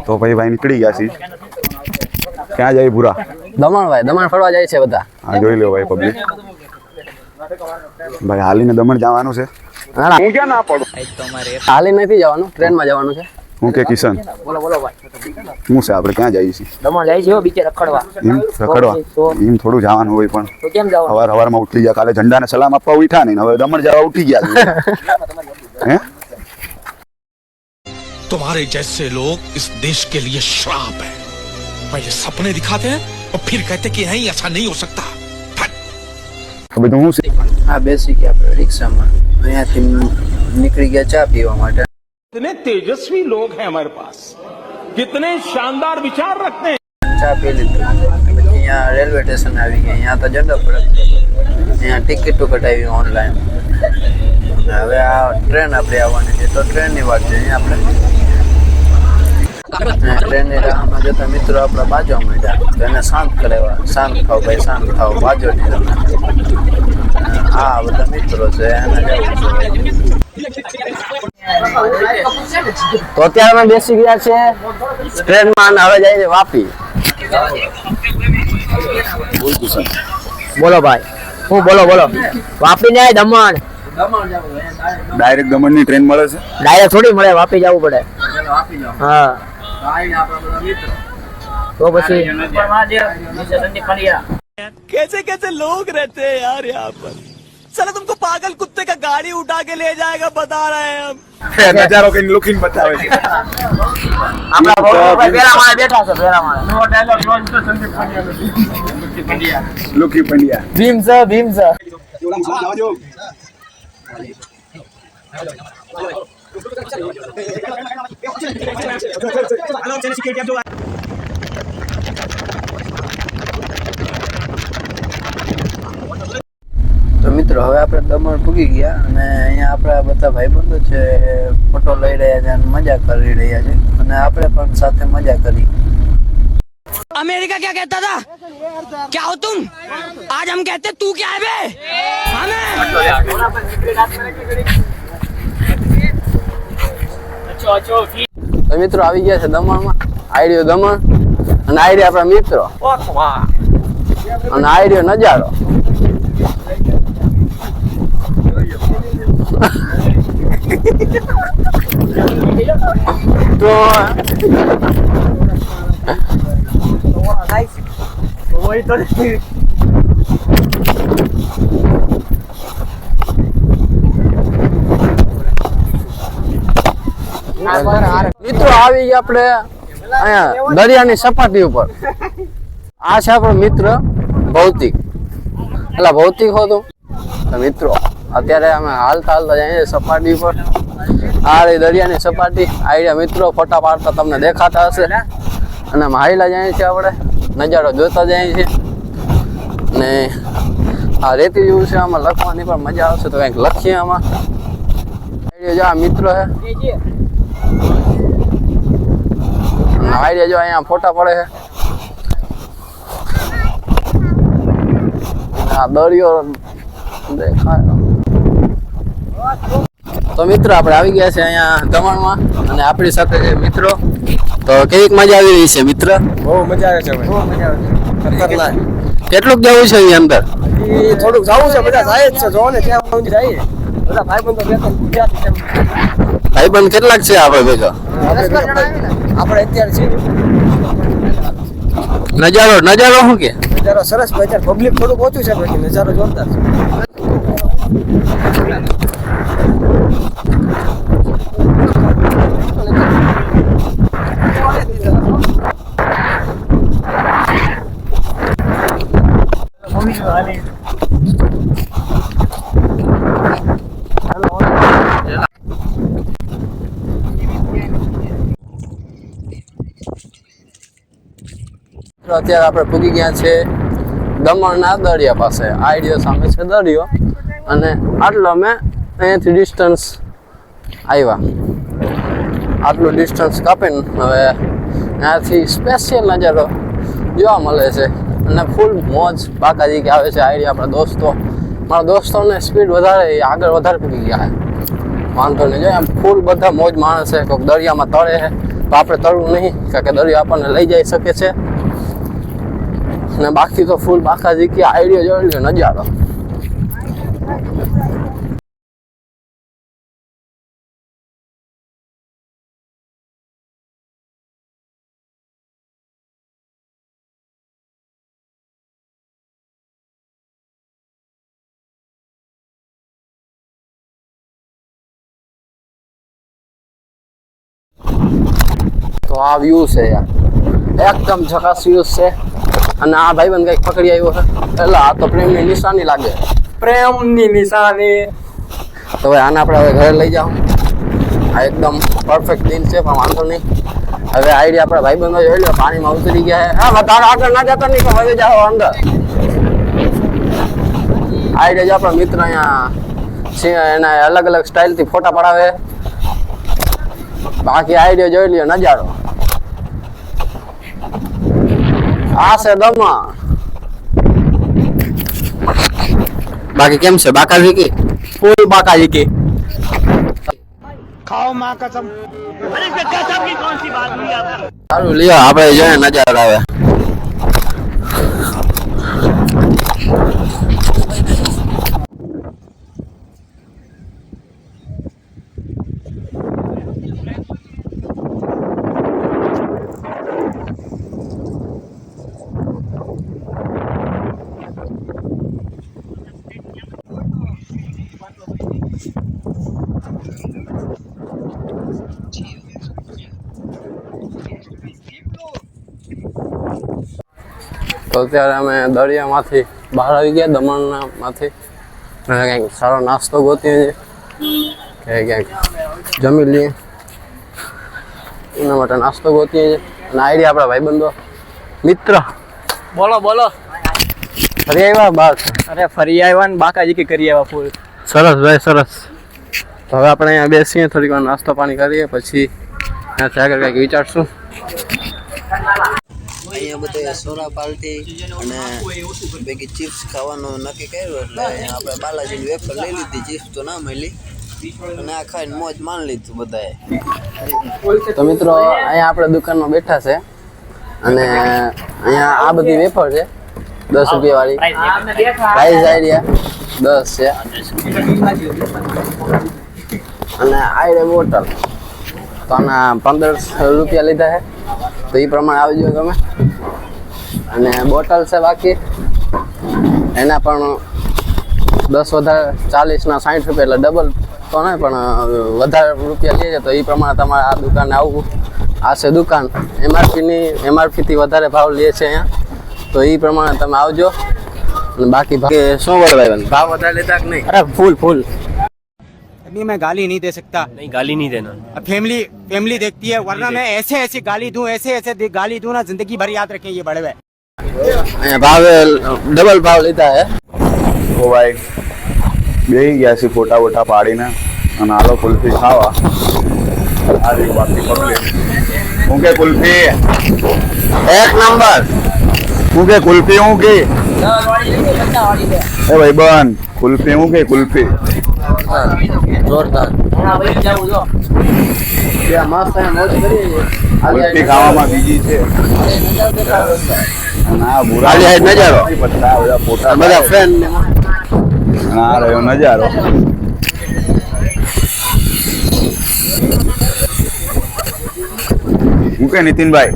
તો ભાઈ નીકળી ગયા છીએ. ક્યાં જાય પૂરા? દમણ ભાઈ, દમણ ફરવા જાય છે બધા. હા જોઈ લો ભાઈ પબ્લિક. ભાઈ હાલીને દમણ જવાનું છે. હું ક્યાં ના પડું? હાલી નથી જવાનું, ટ્રેનમાં જવાનું છે. હું કે કિશન બોલો બોલો ભાઈ. હું છે આપણે ક્યાં જઈએ છીએ? દમણ જાય છે બીચે રખડવા. એમ રખડવા એમ થોડું જવાનું હોય પણ તો કેમ જવાનું? સવારમાં ઉઠી ગયા. કાલે ઝંડાને સલામ આપવા ઉઠા નહીં, હવે દમણ જવા ઉઠી ગયા. હે तुम्हारे जैसे लोग इस देश के लिए श्राप है. पहले सपने दिखाते हैं और फिर कहते कि नहीं ऐसा नहीं हो सकता. બધું હું છે. હા બેસી ગયા આપણે રિક્ષામાં. અહીંયાથી નીકળી ગયા ચા પીવા માટે. कितने तेजस्वी लोग हैं हमारे पास, कितने शानदार विचार रखते हैं. ચા પી લીધું. અહીંયા રેલવે સ્ટેશન આવી ગયા. અહીંયા તો ઝંડો પડે. અહીંયા ટિકિટો કઢાવી ઓનલાઈન. હવે આ ટ્રેન આપણે આવવાની છે તો ટ્રેનની વાત છે. આપણે ટ્રેનની રાહમાં જતા મિત્રો આપણા બાજવા માંડ્યા. તો એને શાંત કરાવ્યા. શાંત થાવ ભાઈ, શાંત થાવ, બાજો નહીં તમે. આ બધા મિત્રો છે, એને જવું છે. તો અત્યારે અમે બેસી ગયા છે ટ્રેનમાં અને હવે જાય છે વાપી. બોલો ભાઈ. હું બોલો બોલો. વાપી ને દમણ. ડાયરેક્ટ દમણની ટ્રેન મળે છે. ડાયરેક્ટ થોડી મળે, વાપી જવું પડે. હા તો પછી कैसे कैसे लोग रहते हैं यार यहाँ पर. साला तुमको पागल कुत्ते का गाड़ी उठा के ले जाएगा बता रहे हैं हम. નજારો કઈ લુકિંગ બતાવે છે. આપણા ભાઈ પેલા માળે બેઠા છે. પેલા માળે લુકી પંડ્યા. ભીમ છે, ભીમ છે. તો મિત્રો હવે આપણે દમણ પૂગી ગયા અને અહીંયા આપણા બધા ભાઈબંધો છે, ફોટો લઈ રહ્યા છે અને મજા કરી રહ્યા છે અને આપણે પણ સાથે મજા કરી. अमेरिका क्या कहता था? क्या हो तुम? आज हम कहते तू क्या है बे? તો મિત્રો આવી ગયા છે દમણમાં. આઈડિયો દમણ અને આઈડિયો આપણા મિત્રો અને આઈડિયો નજારો. તો મિત્રો આવી ગયા આપણે અહીંયા દરિયાની સપાટી ઉપર. આ છે આપણો મિત્ર ભૌતિક. એટલે ભૌતિક હતો તો મિત્રો અત્યારે અમે હાલતા હાલતા જઈએ સપાટી ઉપર. આ રહી દરિયાની સપાટી. આઈડિયા મિત્રો ફોટા પાડતા તમને દેખાતા હશે. અને હાઈલા જાય છે, આપણે નજારો જોતા જાય છે. ને આ રેતી જેવું છે, આમાં લખવાની પણ મજા આવશે તો કંઈક લખીએ આમાં. આઈડિયા જો આ મિત્રો છે. આઈડિયા જો અહીંયા ફોટા પડે છે. આ દરિયો દેખાય. તો મિત્રો આપણે આવી ગયા છે અહીંયા દમણમાં અને આપણી સાથે છે મિત્રો. તો કેવીક મજા આવી રહી છે મિત્ર? બહુ મજા આવે છે ભાઈ. બહુ મજા આવે છે. ખતરનાક. કેટલુંક જવું છે અહીં અંદર? થોડુંક જવું છે, બધા જાય જ છે. જો ને ત્યાં સુધી જઈએ બધા ભાઈબંધો બે ત્રણ ક્યાંથી ભાઈબંધ કેટલાક છે આપણે ભેગા? આપણે અત્યારે છીએ. નજારો શું કે? નજારો સરસ ભાઈ. અત્યારે પબ્લિક થોડુંક ઓછું છે બાકી નજારો જોરદાર છે. અત્યારે આપણે પૂગી ગયા છે દમણના દરિયા પાસે. આઈડિયો સામે છે દરિયો અને આટલો અમે અહીંયાથી ડિસ્ટન્સ આવ્યા. આટલું ડિસ્ટન્સ કાપીને હવે ત્યાંથી સ્પેશિયલ નજારો જોવા મળે છે અને ફૂલ મોજ બાકાજી કે આવે છે. આઈડિયા આપણા દોસ્તો, મારા દોસ્તોને સ્પીડ વધારે, આગળ વધારે પૂગી ગયા છે. વાંધો નહીં. જો એમ ફૂલ બધા મોજ માણે છે. કોઈક દરિયામાં તળે છે, તો આપણે તરવું નહીં, કારણ કે દરિયો આપણને લઈ જઈ શકે છે. અને બાકી તો ફૂલ બાકાજી કે આઈડિયા જોઈ લ્યો નજારો. તો આ વ્યૂ છે યાર, એકદમ ઝકાસ વ્યૂ છે. અને આ ભાઈબંધ કઈક પકડી આવ્યો છે, એટલે આ તો પ્રેમની નિશાની લાગે, પ્રેમની નિશાની. તો હવે આને આપણે હવે ઘરે લઈ જાઓ. આ એકદમ પરફેક્ટ દિન છે, પણ વાંધો નહીં. હવે આઈડિયા આપણા ભાઈબંધો જોઈ લો, પાણીમાં ઉતરી ગયા છે. હા વધારે આગળ ના જતા નહીં, પણ હવે જાઓ અંદર. આઈડિયા જો આપણા મિત્ર અહીંયા એના અલગ અલગ સ્ટાઇલથી ફોટા પડાવે. બાકી આઈડિયા જોઈ લ્યો નજારો. આ છે દમણ. બાકી કેમ છે બાકાજી કી? ફૂલ બાકાજી કી. खाओ माँ कसम। अरे गजब की कौन सी बात हुई आपको? સારું લ્યો, આપણે જોઈએ નજારો આવે. તો અત્યારે અમે દરિયામાંથી બહાર આવી ગયા, દમણમાંથી. અને કંઈક સારો નાસ્તો ગોતીએ કે ક્યાંક જમી લઈએ, એના માટે નાસ્તો ગોતીએ છીએ. અને આઈડિયા આપણા ભાઈબંધો મિત્ર બોલો બોલો. ફરી આવ્યા બહાર. અરે ફરી આવ્યા ને બાકાજી કે કરી આવ્યા ફૂલ. સરસ ભાઈ સરસ. તો હવે આપણે અહીંયા બેસીએ, થોડીક વાર નાસ્તો પાણી કરીએ, પછી ત્યાંથી આગળ કંઈક વિચારશું. અહીંયા બધા સોરા પાર્ટી અને ભેગી ચિપ્સ ખાવાનું નક્કી કર્યું, એટલે અહીંયા આપણે બાલાજીની વેફર લઈ લીધી. ચિપ્સ તો ના મળી, અને આ ખાઈને મોજ માની લીધું બધાએ. તો મિત્રો અહીંયા આપણે દુકાનમાં બેઠા છે, અને અહીંયા આ બધી વેફર છે 10 રૂપિયા વાળી. પ્રાઇસ આઈડિયા 10 છે. અને આઈડે બોટલ તો આના 15 રૂપિયા લીધા છે, તો એ પ્રમાણે આવી જાઓ તમે. અને બોટલ છે બાકી એના પણ 10 વધારે 40 ના 60 રૂપિયા, એટલે ડબલ તો નહીં પણ વધારે રૂપિયા લે છે. તો એ પ્રમાણે તમારે આ દુકાને આવવું. આ છે દુકાન, એમઆરપીથી વધારે ભાવ લે છે અહીંયા, તો એ પ્રમાણે તમે આવજો. અને બાકી શું બોલે ભાઈ, ભાવ વધારે લેતા કે નહીં? અરે ફૂલ ફૂલ. अभी मैं गाली नहीं दे सकता। नहीं गाली नहीं देना। अब फैमिली देखती है, वरना मैं ऐसे गाली दूं, ऐसे गाली दूं ना, जिंदगी भर याद रखें ये बड़े भाई। અહીંયા ભાવે ડબલ ભાવ લીધા હે. તો ભાઈ બેહી ગયા છે ફોટા વોટા પાડીને, અને આલો કુલ્ફી ખાવા. આ રહ્યું બાકી પબ્લિક. હું કે કુલ્ફી એક નંબર. હું કે કુલ્ફી હું કે એ ભાઈ બન કુલ્ફી હું કે કુલ્ફી જોરદાર. ત્યાં મસ્ત અહીંયા મોજ કરીએ છીએ. કુલ્ફી ખાવામાં બીજી છે. ના બુરા નજારો બધા ફોટા બધા ફ્રેન્ડ ને આ રહ્યો નજારો. હું કે નીતિનભાઈ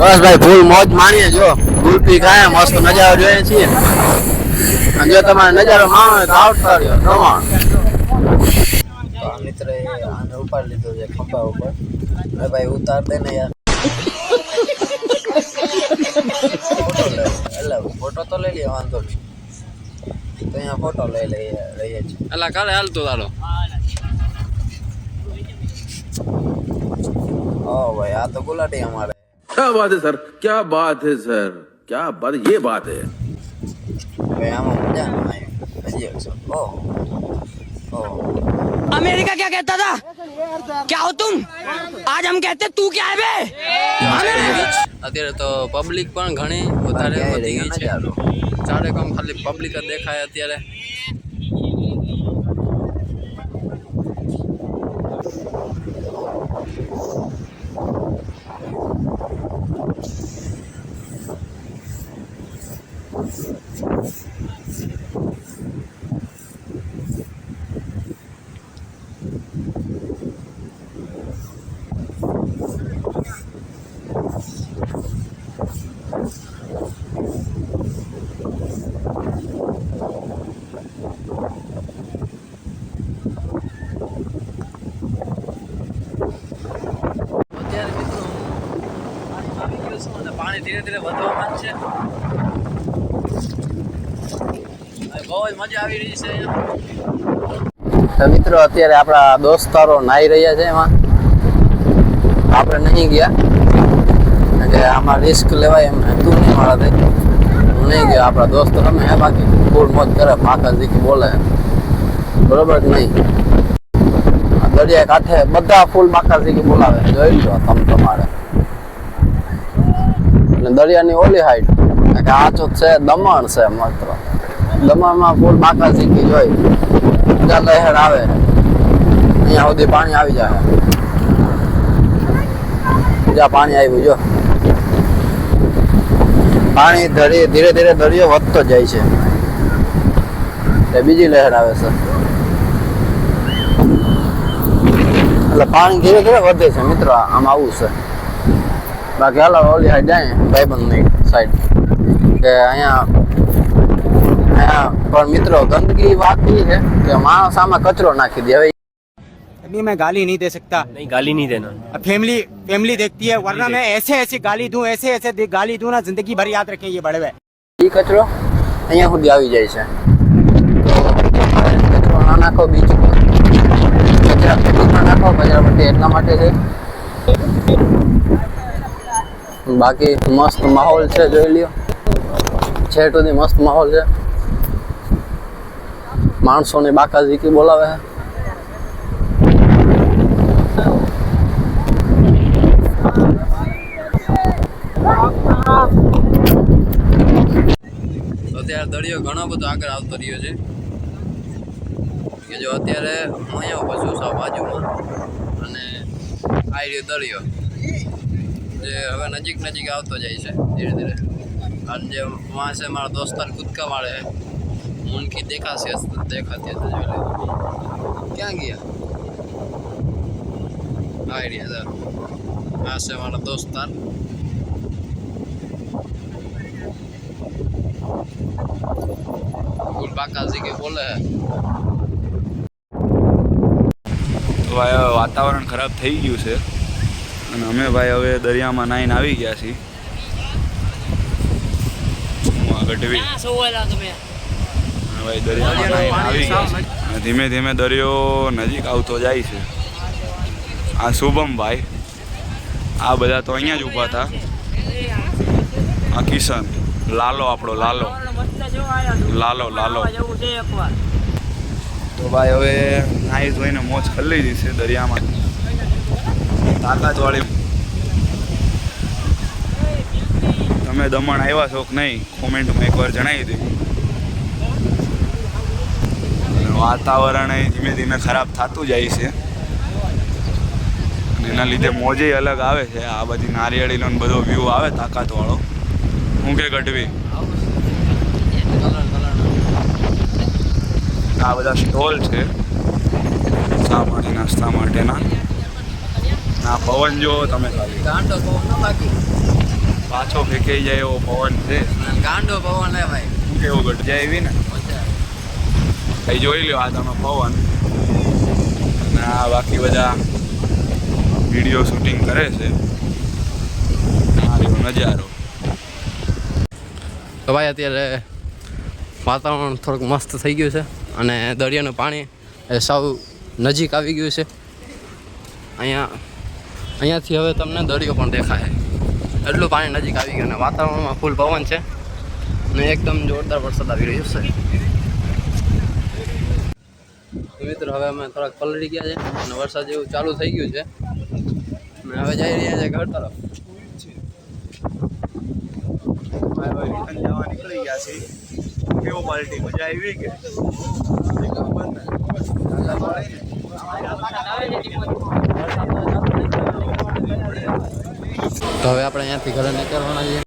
બસ ભાઈ ફૂલ મોજ માણીએ. જો કુલ્ફી ખાય, મસ્ત નજારો જોઈએ છીએ. અને જો તમારે નજારો માણો હોય તો આવતા રહ્યો દમણ. તો આ મિત્રએ આને ઉપાડી લીધો છે ખંભા ઉપર. હવે ભાઈ ઉતાર દે ને યાર. એટલે ફોટો તો લઈ લઈએ, વાંધો નહીં. તો અહીંયા ફોટો લઈએ છીએ. એટલે કાલે હાલતો તારો. ઓ ભાઈ આ તો ગુલાટી અમારે. क्या बात है सर, क्या बात है सर, क्या बात, ये बात है. भाई आमा मजा ना आए. हजी अक्सर अमेरिका क्या कहता था? क्या हो तुम? आज हम कहते तू क्या है बे? અત્યારે તો પબ્લિક પણ ઘણી વધારે વધી ગઈ છે. ચારે કામ ખાલી પબ્લિક જ દેખાય અત્યારે. છું અને પાણી ધીરે ધીરે વધવામાં જ છે. બહુ જ મજા આવી રહી છે અહીંયા. તો મિત્રો અત્યારે આપણા દોસ્તારો નાહી રહ્યા છે. એમાં આપણે નહીં ગયા કે આમાં રિસ્ક લેવાય એમ તું નહીં મારાથી. હું નહીં ગયો. આપણા દોસ્તો રમે હે બાકી ફૂલ મોજ કરે, પાકા જીકી બોલે, બરોબર કે નહીં? દરિયા કાંઠે બધા ફૂલ બાકા જીકી બોલાવે, જોઈ લો તમારે. અને દરિયાની ઓલી હાઈટ કે આ તો છે દમણ છે માત્ર. દમણમાં ફૂલ બાકા જીકી જોઈ ત્યાં લહેર આવે, અહીંયા સુધી પાણી આવી જાય. જ્યાં પાણી આવ્યું જો પાણી ધીરે ધીરે દરિયો વધતો જાય છે. એ બીજી લહેર આવે છે એટલે પાણી ધીરે ધીરે વધે છે મિત્રો. આમ આવું છે. બાકી હાલો ઓલી સાઈડ જાય ભાઈબંધની સાઈડ કે અહીંયા પણ મિત્રો ગંદકી વાત એ છે કે માણસ આમાં કચરો નાખી દે. હવે अभी मैं गाली नहीं दे सकता. नहीं गाली नहीं देना. अब फैमिली देखती है, वरना मैं ऐसे गाली दूं, ऐसे गाली दूं ना, जिंदगी भर याद रखें ये बड़े. એ કચરો અહીંયા સુધી આવી જાય છે. કચરો ના નાખો બીચ ઉપર, કચરા પેટીમાં નાખો. કચરા પેટી એટલા માટે છે. બાકી મસ્ત માહોલ છે, જોઈ લ્યો. છેટ સુધી મસ્ત માહોલ છે. માણસોને બાકા ઝીકી બોલાવે છે. અત્યારે દરિયો ઘણો બધો આગળ આવતો રહ્યો છે કે જો અત્યારે હું અહીંયા ઉભો છું સાવ બાજુમાં અને આ રહ્યો દરિયો જે હવે નજીક આવતો જાય છે ધીરે ધીરે. અને જે વहाँ से મારા દોસ્તાર કૂદકા મારે है, उनकी देखाती है ક્યાં ગયા? આ રહ્યા આ છે મારા દોસ્તાર. ફૂલ બાકાજી કે બોલે. તો ભાઈ હવે વાતાવરણ ખરાબ થઈ ગયું છે અને અમે ભાઈ હવે દરિયામાં નાહીને આવી ગયા છીએ. હું આ ગઢવી ભાઈ દરિયામાં નાહીને આવી ગયા છે અને ધીમે ધીમે દરિયો નજીક આવતો જાય છે. આ શુભમ ભાઈ, આ બધા તો અહીંયા જ ઊભા હતા. આ કિશન, લાલો, આપણો લાલો. તો ભાઈ હવે નાહી ધોઈને મોજ કરી લીધી છે દરિયામાં. તાકાતવાળી. તમે દમણ આવ્યા છો કે નહીં કોમેન્ટમાં એકવાર જણાવી દે. વાતાવરણ ધીમે ધીમે ખરાબ થતું જાય છે અને એના લીધે મોજે અલગ આવે છે. આ બધી નારિયેળીનો બધો વ્યૂ આવે તાકાતવાળો. હું કે ગઢવી આ બધા સ્ટોલ છે ચા પાણી નાસ્તા માટેના. ના પવન જો તમે ખાલી ગાંડો પવન બાકી પાછો ફેંકાઈ જાય એવો પવન છે. ગાંડો પવન હે ભાઈ. શું કેવું ગઢ જાય એવી ને એ જોઈ લો. આ તમે પવન અને આ બાકી બધા વિડીયો શૂટિંગ કરે છે. આ રહ્યો નજારો. તો ભાઈ અત્યારે વાતાવરણ થોડુંક મસ્ત થઈ ગયું છે અને દરિયાનું પાણી એ સાવ નજીક આવી ગયું છે. અહીંયાથી હવે તમને દરિયો પણ દેખાય. એટલું પાણી નજીક આવી ગયું અને વાતાવરણમાં ફૂલ પવન છે અને એકદમ જોરદાર વરસાદ આવી રહ્યો છે. તો મિત્રો હવે અમે થોડાક પલળી ગયા છે અને વરસાદ જેવું ચાલુ થઈ ગયું છે અને હવે જઈ રહ્યા છે ઘર તરફ. જવા નીકળી ગયા છે. કેવો પાર્ટી મજા આવી કે તો હવે આપણે અહીંયાથી ઘરે નીકળવાના છીએ.